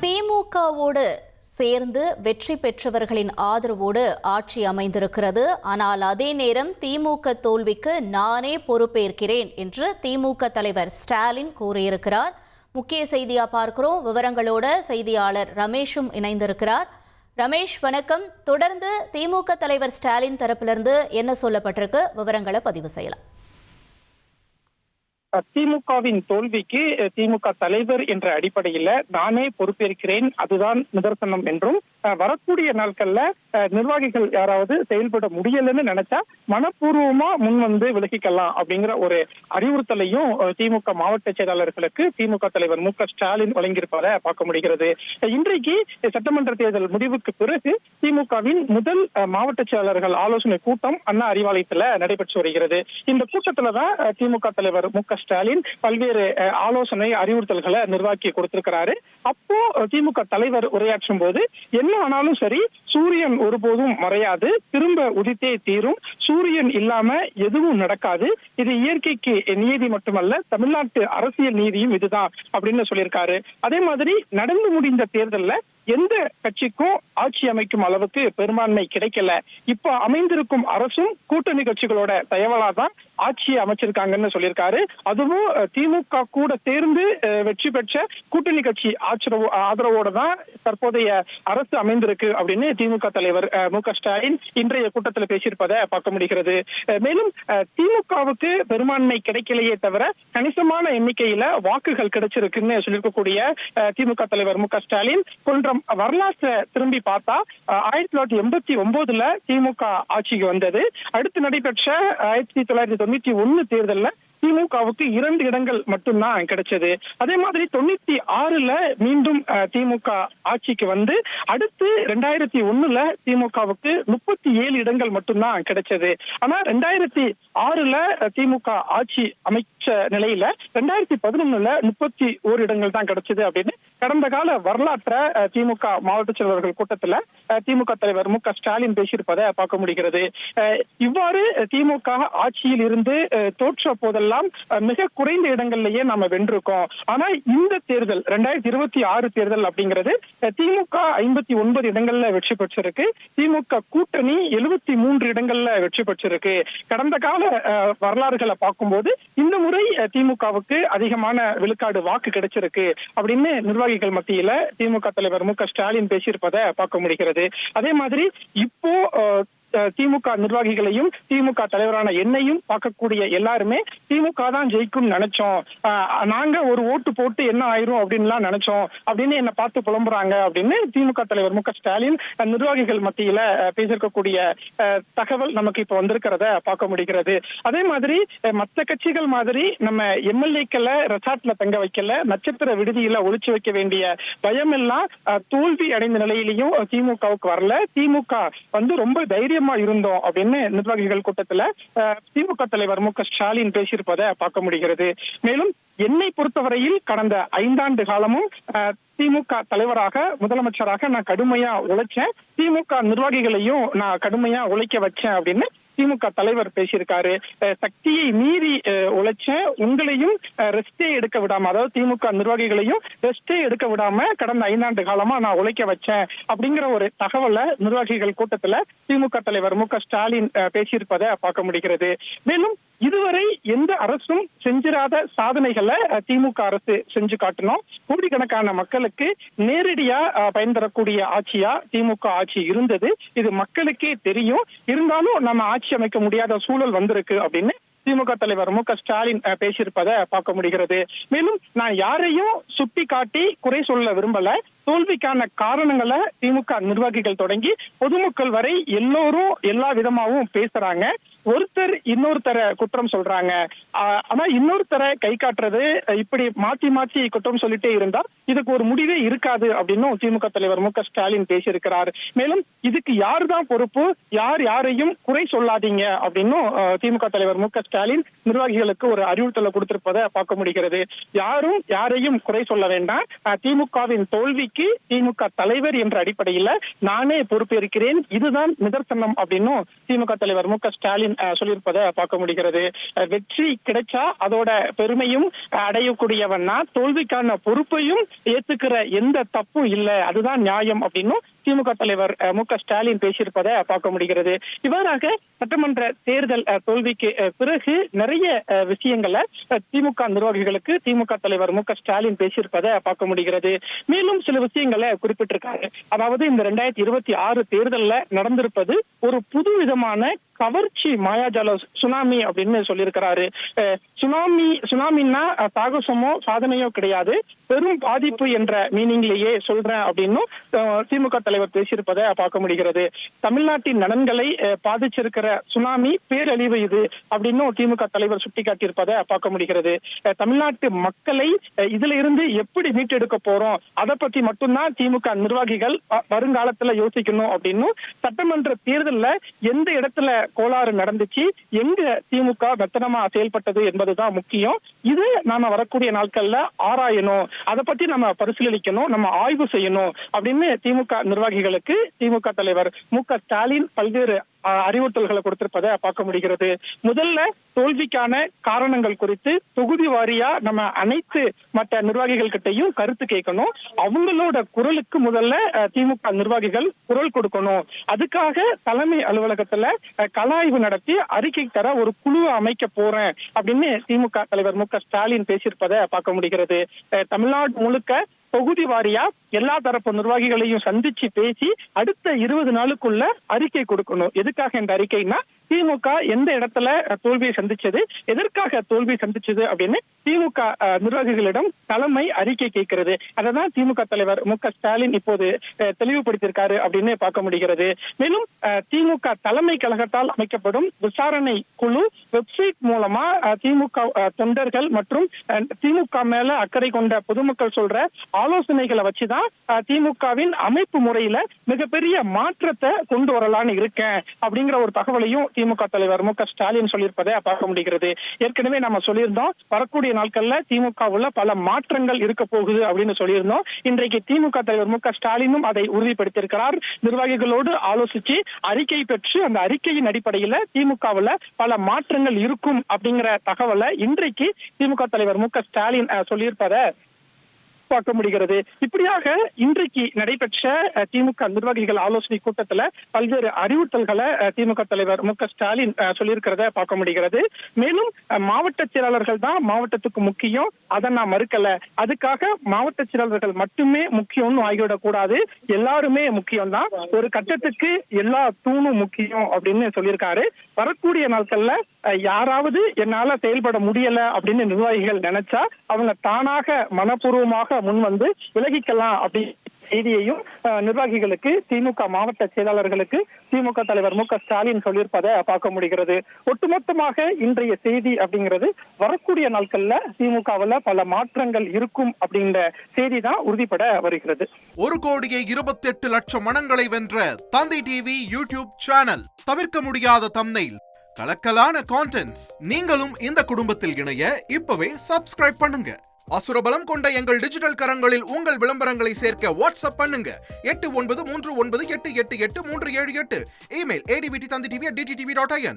திமுகவோடு சேர்ந்து வெற்றி பெற்றவர்களின் ஆதரவோடு ஆட்சி அமைந்திருக்கிறது. ஆனால் அதே நேரம் திமுக தோல்விக்கு நானே பொறுப்பேற்கிறேன் என்று திமுக தலைவர் ஸ்டாலின் கூறியிருக்கிறார். முக்கிய செய்தியா பார்க்கிறோம். விவரங்களோட செய்தியாளர் ரமேஷும் இணைந்திருக்கிறார். ரமேஷ், வணக்கம். தொடர்ந்து திமுக தலைவர் ஸ்டாலின் தரப்பிலிருந்து என்ன சொல்லப்பட்டிருக்கு? விவரங்களை பதிவு செய்யலாம். திமுகவின் தோல்விக்கு திமுக தலைவர் என்ற அடிப்படையில நானே பொறுப்பேற்கிறேன், அதுதான் நிதர்சனம் என்றும், வரக்கூடிய நாட்கள்ல நிர்வாகிகள் யாராவது செயல்பட முடியலன்னு நினைச்சா மனப்பூர்வமா முன் வந்து விலகிக்கலாம் அப்படிங்கிற ஒரு அறிவுறுத்தலையும் திமுக மாவட்ட செயலாளர்களுக்கு திமுக தலைவர் மு.க. ஸ்டாலின் வழங்கியிருப்பதை பார்க்க முடிகிறது. இன்றைக்கு சட்டமன்ற தேர்தல் முடிவுக்கு பிறகு திமுகவின் முதல் மாவட்ட செயலாளர்கள் ஆலோசனை கூட்டம் அண்ணா அறிவாலயத்துல நடைபெற்று வருகிறது. இந்த கூட்டத்துலதான் திமுக தலைவர் மு.க. ஸ்டாலின் பல்வேறு ஆலோசனை அறிவுறுத்தல்களை நிர்வாகி கொடுத்திருக்கிறாரு. அப்போ திமுக தலைவர் உரையாற்றும் போது என்ன ஆனாலும் சரி, சூரியன் ஒருபோதும் மறையாது, திரும்ப உதித்தே தீரும், சூரியன் இல்லாம எதுவும் நடக்காது, இது இயற்கைக்கு நீதி மட்டுமல்ல, தமிழ்நாட்டு அரசியல் நீதியும் இதுதான் அப்படின்னு சொல்லியிருக்காரு. அதே மாதிரி நடந்து முடிந்த தேர்தல்ல எந்த கட்சிக்கும் ஆட்சி அமைக்கும் அளவுக்கு பெரும்பான்மை கிடைக்கல. இப்ப அமைந்திருக்கும் அரசும் கூட்டணி கட்சிகளோட தயவலாதான் ஆட்சியை அமைச்சிருக்காங்கன்னு சொல்லியிருக்காரு. அதுவும் திமுக கூட சேர்ந்து வெற்றி பெற்ற கூட்டணி கட்சி ஆதரவோட தான் தற்போதைய அரசு அமைந்திருக்கு அப்படின்னு திமுக தலைவர் மு.க. ஸ்டாலின் இன்றைய கூட்டத்தில் பேசியிருப்பதை பார்க்க முடிகிறது. மேலும் திமுகவுக்கு பெரும்பான்மை கிடைக்கலையே தவிர கணிசமான எண்ணிக்கையில வாக்குகள் கிடைச்சிருக்குன்னு சொல்லியிருக்கக்கூடிய திமுக தலைவர் மு.க. ஸ்டாலின் கொஞ்சம் வரலாற்றை திரும்பி பார்த்தா 1989 திமுக ஆட்சிக்கு வந்தது. அடுத்து நடைபெற்ற 1991 தேர்தல்ல திமுகவுக்கு 2 இடங்கள் மட்டும்தான் கிடைச்சது. அதே மாதிரி 96 மீண்டும் திமுக ஆட்சிக்கு வந்து அடுத்து 2001 திமுகவுக்கு 37 இடங்கள் மட்டும்தான் கிடைச்சது. ஆனா 2006 திமுக ஆட்சி அமைச்ச நிலையில 2011 31 இடங்கள் தான் கிடைச்சது அப்படின்னு கடந்த கால வரலாற்றை திமுக மாவட்ட செயலாளர்கள் கூட்டத்துல திமுக தலைவர் மு.க. ஸ்டாலின் பேசியிருப்பதை பார்க்க முடிகிறது. இவ்வாறு திமுக ஆட்சியில் இருந்து தோற்ற போதெல்லாம் மிக குறைந்த இடங்கள்லயே நாம வென்றிருக்கோம். ஆனா இந்த தேர்தல் 2026 தேர்தல் அப்படிங்கிறது திமுக 59 இடங்கள்ல வெற்றி பெற்றிருக்கு, திமுக கூட்டணி 73 இடங்கள்ல வெற்றி பெற்றிருக்கு. கடந்த கால வரலாறுகளை பார்க்கும்போது இந்த முறை திமுகவுக்கு அதிகமான விழுக்காடு வாக்கு கிடைச்சிருக்கு அப்படின்னு நிர்வாகிகள் மத்தியில திமுக தலைவர் மு.க. ஸ்டாலின் பேசியிருப்பதை பார்க்க முடிகிறது. அதே மாதிரி இப்போ திமுக நிர்வாகிகளையும் திமுக தலைவரான என்னையும் பார்க்கக்கூடிய எல்லாருமே திமுக தான் ஜெயிக்கும் நினைச்சோம், நாங்க ஒரு ஓட்டு போட்டு என்ன ஆயிரும் அப்படின்லாம் நினைச்சோம் அப்படின்னு என்ன பார்த்து புலம்புறாங்க அப்படின்னு திமுக தலைவர் மு.க. ஸ்டாலின் நிர்வாகிகள் மத்தியில பேசியிருக்கக்கூடிய தகவல் நமக்கு இப்ப வந்திருக்கிறத பார்க்க முடிகிறது. அதே மாதிரி மற்ற கட்சிகள் மாதிரி நம்ம எம்எல்ஏக்களை ரெசார்ட்ல தங்க வைக்கல, நட்சத்திர விடுதியில ஒழிச்சு வைக்க வேண்டிய பயம் எல்லாம் தோல்வி அடைந்த நிலையிலையும் திமுகவுக்கு வரல. திமுக வந்து ரொம்ப தைரியமா இருந்தோம் அப்படின்னு நிர்வாகிகள் கூட்டத்துல திமுக தலைவர் மு.க. ஸ்டாலின் பேசியிருப்பதை பார்க்க முடிகிறது. மேலும் என்னை பொறுத்தவரையில் கடந்த 5 ஆண்டு காலமும் திமுக தலைவராக முதலமைச்சராக நான் கடுமையா உழைச்சேன், திமுக நிர்வாகிகளையும் நான் கடுமையா உழைக்க வச்சேன் அப்படின்னு திமுக தலைவர் பேசியிருக்காரு. சக்தியை மீறி உழைச்சேன், உங்களையும் ரெஸ்டே எடுக்க விடாம, அதாவது திமுக நிர்வாகிகளையும் ரெஸ்டே எடுக்க விடாம கடந்த 5 ஆண்டு காலமா நான் உழைக்க வச்சேன் அப்படிங்கிற ஒரு தகவலை நிர்வாகிகள் கூட்டத்துல திமுக தலைவர் மு.க. ஸ்டாலின் பேசியிருப்பதை பார்க்க முடிகிறது. மேலும் இதுவரை எந்த அரசும் செஞ்சிராத சாதனைகளை திமுக அரசு செஞ்சு காட்டணும். கோடிக்கணக்கான மக்களுக்கு நேரடியா பயன் தரக்கூடிய ஆட்சியா திமுக ஆட்சி இருந்தது, இது மக்களுக்கே தெரியும். இருந்தாலும் நம்ம ஆட்சி அமைக்க முடியாத சூழல் வந்திருக்கு அப்படின்னு திமுக தலைவர் மு.க. ஸ்டாலின் பேசியிருப்பதை பார்க்க முடிகிறது. மேலும் நான் யாரையும் சுட்டி காட்டி குறை சொல்ல விரும்பல, தோல்விக்கான காரணங்களை திமுக நிர்வாகிகள் தொடங்கி பொதுமக்கள் வரை எல்லோரும் எல்லா விதமாவும் பேசுறாங்க. ஒருத்தர் இன்னொருத்தரை குற்றம் சொல்றாங்க, ஆனா இன்னொருத்தரை கை காட்டுறது, இப்படி மாத்தி மாத்தி குற்றம் சொல்லிட்டே இருந்தா இதுக்கு ஒரு முடிவே இருக்காது அப்படின்னு திமுக தலைவர் மு.க. ஸ்டாலின் பேசியிருக்கிறார். மேலும் இதுக்கு யார் தான் பொறுப்பு, யாரையும் குறை சொல்லாதீங்க அப்படின்னு திமுக தலைவர் மு.க. ஸ்டாலின் நிர்வாகிகளுக்கு ஒரு அறிவுறுத்தலை கொடுத்திருப்பதை பார்க்க முடிகிறது. யாரும் யாரையும் குறை சொல்ல வேண்டாம், திமுகவின் தோல்விக்கு திமுக தலைவர் என்ற அடிப்படையில நானே பொறுப்பேற்கிறேன், இதுதான் நிதர்சனம் அப்படின்னு திமுக தலைவர் மு.க. ஸ்டாலின் சொல்லியிருப்பதை பார்க்க முடிகிறது. வெற்றி கிடைச்சா அதோட பெருமையும் அடையக்கூடியவன்னா தோல்விக்கான பொறுப்பையும் ஏத்துக்கிற எந்த தப்பும் இல்லை, அதுதான் நியாயம் அப்படின்னு திமுக தலைவர் மு.க. ஸ்டாலின் பேசியிருப்பதை பார்க்க முடிகிறது. இவ்வாறாக சட்டமன்ற தேர்தல் தோல்விக்கு பிறகு நிறைய விஷயங்களை திமுக நிர்வாகிகளுக்கு திமுக தலைவர் மு.க. ஸ்டாலின் பேசியிருப்பதை பார்க்க முடிகிறது. மேலும் சில விஷயங்களை குறிப்பிட்டிருக்காரு. அதாவது இந்த 2026 தேர்தல்ல நடந்திருப்பது ஒரு புது விதமான கவர்ச்சி மாயாஜால சுனாமி அப்படின்னு சொல்லியிருக்கிறாரு. சுனாமின்னா சாகசமோ சாதனையோ கிடையாது, பெரும் பாதிப்பு என்ற மீனிங்லேயே சொல்றேன் அப்படின்னு திமுக தலைவர் பேசியிருப்பதை பார்க்க முடிகிறது. தமிழ்நாட்டின் நலன்களை பாதிச்சிருக்கிற சுனாமி பேரழிவு இது அப்படின்னு திமுக தலைவர் சுட்டிக்காட்டியிருப்பதை பார்க்க முடிகிறது. தமிழ்நாட்டு மக்களை இதுல இருந்து எப்படி மீட்டெடுக்க போறோம் அதை பத்தி மட்டும்தான் திமுக நிர்வாகிகள் வருங்காலத்துல யோசிக்கணும் அப்படின்னு சட்டமன்ற தேர்தல்ல எந்த இடத்துல கோளாறு நடந்துச்சு, எங்க திமுக மெத்தனமா செயல்பட்டது என்பதுதான் முக்கியம். இது நாம வரக்கூடிய நாட்கள்ல ஆராயணும், அதை பத்தி நம்ம பரிசீலிக்கணும், நம்ம ஆய்வு செய்யணும் அப்படின்னு திமுக நிர்வாகிகளுக்கு திமுக தலைவர் மு.க. ஸ்டாலின் பல்வேறு அறிவுறுத்தல்களை கொடுத்திருப்பதை பார்க்க முடிகிறது. முதல்ல தோல்விக்கான காரணங்கள் குறித்து தொகுதி வாரியா நம்ம அனைத்து மற்ற நிர்வாகிகள் கிட்டையும் கருத்து கேட்கணும். அவங்களோட குரலுக்கு முதல்ல திமுக நிர்வாகிகள் குரல் கொடுக்கணும். அதுக்காக தலைமை அலுவலகத்துல கலாய்வு நடத்தி அறிக்கை தர ஒரு குழுவை அமைக்க போறேன் அப்படின்னு திமுக தலைவர் மு.க. ஸ்டாலின் பேசியிருப்பதை பார்க்க முடிகிறது. தமிழ்நாடு முழுக்க தொகுதி வாரியா எல்லா தரப்பு நிர்வாகிகளையும் சந்திச்சு பேசி அடுத்த 20 நாளுக்குள்ள அறிக்கை கொடுக்கணும். எதுக்காக இந்த அறிக்கைன்னா திமுக எந்த இடத்துல தோல்வியை சந்திச்சது, எதற்காக தோல்வி சந்திச்சது அப்படின்னு திமுக நிர்வாகிகளிடம் தலைமை அறிக்கை கேட்கிறது. அதான் திமுக தலைவர் மு.க. ஸ்டாலின் இப்போது தெளிவுபடுத்தியிருக்காரு அப்படின்னு பார்க்க முடிகிறது. மேலும் திமுக தலைமை கழகத்தால் அமைக்கப்படும் விசாரணை குழு வெப்சைட் மூலமா திமுக தொண்டர்கள் மற்றும் திமுக மேல அக்கறை கொண்ட பொதுமக்கள் சொல்ற ஆலோசனைகளை வச்சுதான் திமுகவின் அமைப்பு முறையில மிகப்பெரிய மாற்றத்தை கொண்டு வரலான்னு இருக்கேன் அப்படிங்கிற ஒரு தகவலையும் திமுக தலைவர் மு.க. ஸ்டாலின் சொல்லியிருப்பதை பார்க்க முடிகிறது. ஏற்கனவே நம்ம சொல்லியிருந்தோம் வரக்கூடிய நாட்கள்ல திமுகவுல பல மாற்றங்கள் இருக்க போகுது அப்படின்னு சொல்லியிருந்தோம். இன்றைக்கு திமுக தலைவர் மு.க. ஸ்டாலினும் அதை உறுதிப்படுத்தியிருக்கிறார். நிர்வாகிகளோடு ஆலோசிச்சு அறிக்கை பெற்று அந்த அறிக்கையின் அடிப்படையில திமுகவுல பல மாற்றங்கள் இருக்கும் அப்படிங்கிற தகவலை இன்றைக்கு திமுக தலைவர் மு.க. ஸ்டாலின் சொல்லியிருப்பதை பார்க்க முடிகிறது. இப்படியாக இன்றைக்கு நடைபெற்ற திமுக நிர்வாகிகள் ஆலோசனை கூட்டத்துல பல்வேறு அறிவுறுத்தல்களை திமுக தலைவர் மு.க. ஸ்டாலின் சொல்லியிருக்கிறத பார்க்க முடிகிறது. மேலும் மாவட்ட செயலாளர்கள் தான் மாவட்டத்துக்கு முக்கியம், அதை நான் மறுக்கல, அதுக்காக மாவட்ட செயலாளர்கள் மட்டுமே முக்கியம்னு ஆகிவிடக்கூடாது, எல்லாருமே முக்கியம் தான், ஒரு கட்டத்துக்கு எல்லா தூணும் முக்கியம் அப்படின்னு சொல்லியிருக்காரு. வரக்கூடிய நாட்கள்ல யாராவது என்னால செயல்பட முடியல அப்படின்னு நிர்வாகிகள் நினைச்சா அவங்க தானாக மனப்பூர்வமாக முன் வந்து விலகிக்கலாம் அப்படி செய்தியையும் நிர்வாகிகளுக்கு திமுக மாவட்ட செயலாளர்களுக்கு திமுக தலைவர் மு.க. ஸ்டாலின் சொல்லியிருப்பதை பார்க்க முடிகிறது. ஒட்டுமொத்தமாக இன்றைய செய்தி அப்படிங்கிறது வரக்கூடிய நாட்கள்ல திமுகவில் பல மாற்றங்கள் இருக்கும் அப்படின்ற செய்தி தான் உறுதிப்பட வருகிறது. 1,28,00,000 மனங்களை வென்ற தந்தி டிவி யூடியூப் சேனல், தவிர்க்க முடியாத தம்ப்நெயில், கலக்கலான கான்டென்ட்ஸ். நீங்களும் இந்த குடும்பத்தில் இணைய இப்பவே சப்ஸ்கிரைப் பண்ணுங்க. அசுரபலம் கொண்ட எங்கள் டிஜிட்டல் கரங்களில் உங்கள் விளம்பரங்களை சேர்க்க வாட்ஸ்அப் பண்ணுங்க 8939888838. Email advtthanditv@dttv.in.